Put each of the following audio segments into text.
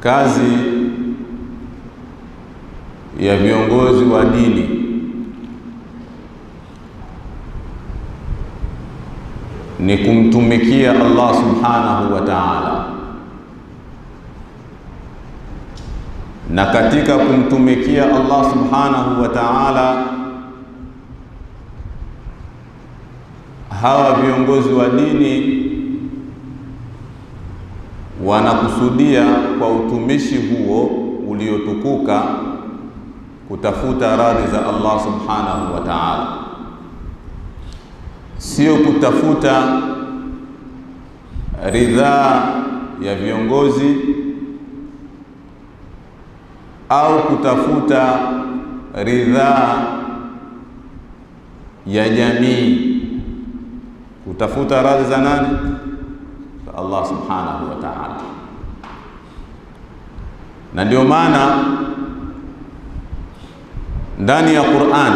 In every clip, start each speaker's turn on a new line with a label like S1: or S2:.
S1: Kazi ya viongozi wa dini ni kumtumikia Allah subhanahu wa ta'ala, na katika kumtumikia Allah subhanahu wa ta'ala, hawa viongozi wa dini wanakusudia kwa utumishi huo uliotukuka kutafuta radhi za Allah subhanahu wa ta'ala, sio kutafuta ridhaa ya viongozi au kutafuta ridhaa ya jamii. Kutafuta radhi za nani? Za Allah subhanahu wa ta'ala. Na ndio maana ndani ya Qur'an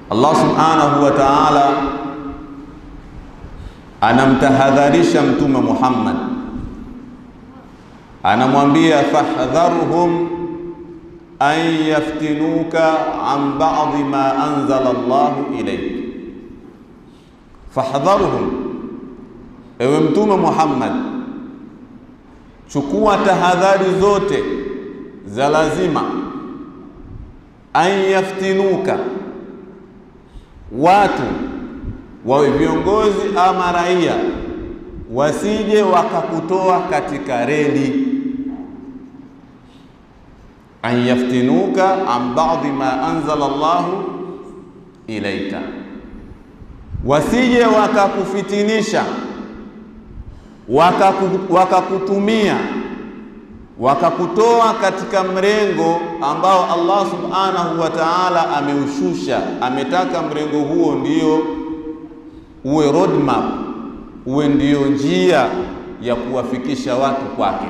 S1: Allah subhanahu wa ta'ala anamtahadharisha Mtume Muhammad, anamwambia fahdharhum an yaftinuka an ba'dhi ma anzala Allahu ilayk. Fahdharhum, ewe Mtume Muhammad, chukua tahadhari zote za lazima. An yaftinuka, watu wawe viongozi ama raia wasije wakakutoa katika reli. An yaftinuka an ba'dhi ma anzala Allahu ilaika, wasije wakakufitinisha, wakakutumia, wakakutoa katika mrengo ambao Allah subhanahu wa ta'ala ameushusha. Ametaka mrengo huo ndio uwe roadmap, uwe ndio njia ya kuwafikisha watu kwake.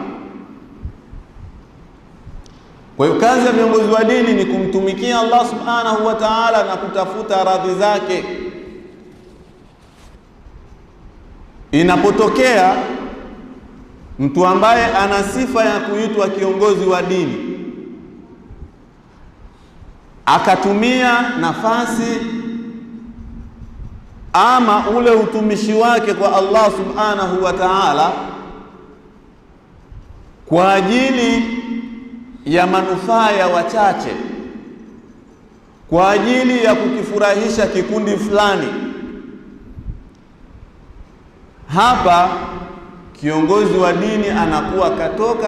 S1: Kwa hiyo kazi ya viongozi wa dini ni kumtumikia Allah subhanahu wa ta'ala na kutafuta radhi zake. Inapotokea mtu ambaye ana sifa ya kuitwa kiongozi wa dini akatumia nafasi ama ule utumishi wake kwa Allah subhanahu wa ta'ala kwa ajili ya manufaa ya wachache, kwa ajili ya kukifurahisha kikundi fulani, hapa kiongozi wa dini anakuwa katoka